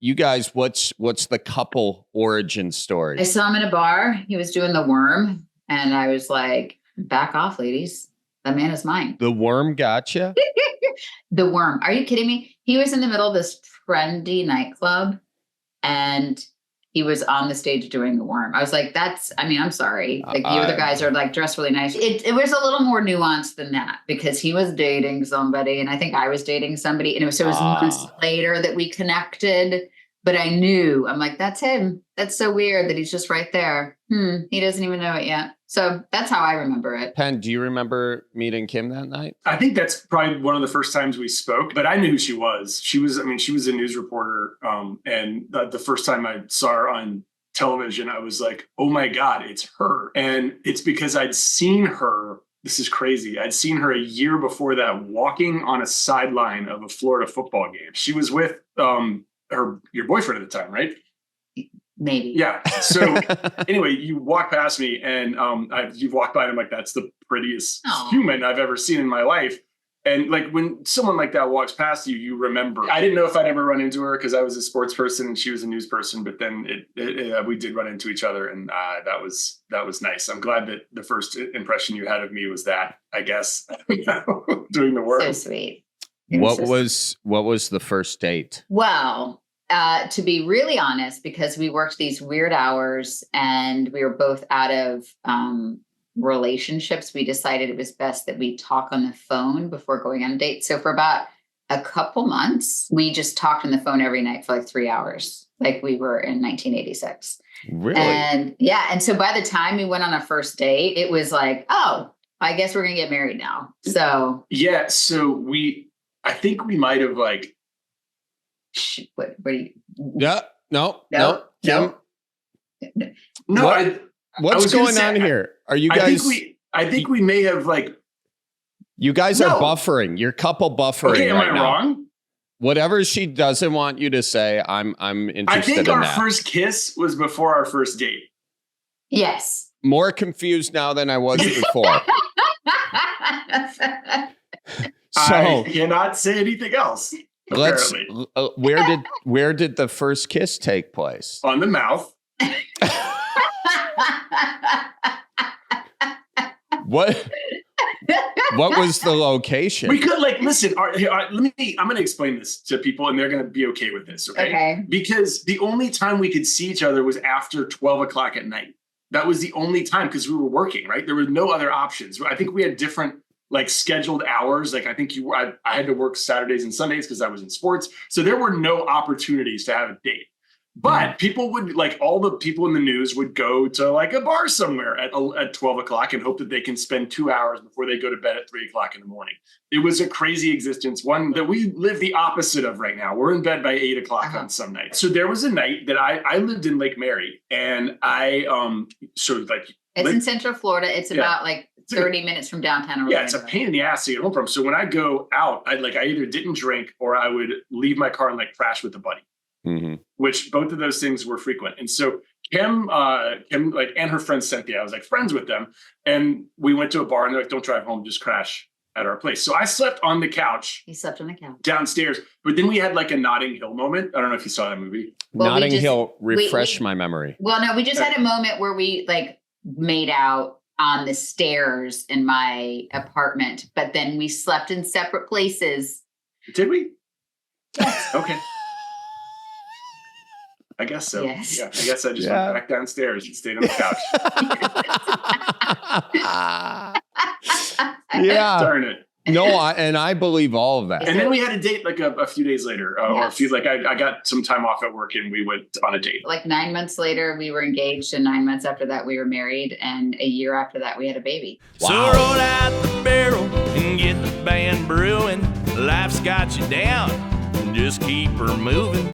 you guys, what's the couple origin story? I saw him in a bar. He was doing the worm. And I was like, back off, ladies. That man is mine. The worm gotcha? The worm. Are you kidding me? He was in the middle of this trendy nightclub and he was on the stage doing the worm. I was like, I'm sorry. Like the other guys are like dressed really nice. It was a little more nuanced than that because he was dating somebody and I think I was dating somebody. And it was months later that we connected. But I knew, I'm like, that's him. That's so weird that he's just right there. He doesn't even know it yet. So that's how I remember it. Penn, do you remember meeting Kim that night? I think that's probably one of the first times we spoke, but I knew who she was. She was a news reporter. And the first time I saw her on television, I was like, oh my God, it's her. And it's because I'd seen her. This is crazy. I'd seen her a year before that walking on a sideline of a Florida football game. She was with your boyfriend at the time, right? Maybe. Yeah. So anyway, you walk past me and you've walked by and I'm like, that's the prettiest human I've ever seen in my life. And like when someone like that walks past you, you remember. I didn't know if I'd ever run into her because I was a sports person and she was a news person, but then we did run into each other and that was nice. I'm glad that the first impression you had of me was that, I guess, doing the work. So sweet. What was the first date? Well, to be really honest, because we worked these weird hours and we were both out of relationships, we decided it was best that we talk on the phone before going on a date. So for about a couple months, we just talked on the phone every night for like 3 hours, like we were in 1986. Really? And yeah. And so by the time we went on a first date, it was like, oh, I guess we're going to get married now. So yeah. So I think we might have like. What are you? Yeah. No. Kim? No. What's going on here? Are you guys? I think we may have like. You guys are buffering. You're couple buffering. Okay, am right I now. wrong? Whatever she doesn't want you to say, I'm interested I think in our that. first kiss was before our first date. Yes. More confused now than I was before. So I cannot say anything else. let's. Apparently. Where did the first kiss take place? On the mouth. What was the location? We could listen. I'm going to explain this to people, and they're going to be okay with this. Okay. Because the only time we could see each other was after 12 o'clock at night. That was the only time because we were working. Right. There were no other options. I think we had different scheduled hours. Like I think I had to work Saturdays and Sundays because I was in sports. So there were no opportunities to have a date. But people would all the people in the news would go to a bar somewhere at 12 o'clock and hope that they can spend 2 hours before they go to bed at 3 o'clock in the morning. It was a crazy existence, one that we live the opposite of right now. We're in bed by 8 o'clock on some nights. So there was a night that I lived in Lake Mary and it's in Central Florida. It's about 30 minutes from downtown Orlando. Yeah, it's a pain in the ass to get home from. So when I go out, I either didn't drink or I would leave my car and crash with a buddy. Mm-hmm. Which both of those things were frequent. And so Kim and her friend Cynthia, I was friends with them. And we went to a bar and they're don't drive home, just crash at our place. So I slept on the couch. He slept on the couch. Downstairs. But then we had a Notting Hill moment. I don't know if you saw that movie. Well, Notting Hill, refresh my memory. Well, no, we just had a moment where we made out on the stairs in my apartment, but then we slept in separate places. Did we? Yes. Okay. I guess so. Yes. Yeah. I guess I just went back downstairs and stayed on the couch. Yeah. Darn it. No, I believe all of that. And then we had a date a few days later, or a few I got some time off at work and we went on a date. 9 months later, we were engaged, and 9 months after that, we were married, and a year after that, we had a baby. Wow. So roll out the barrel and get the band brewing. Life's got you down, just keep her moving.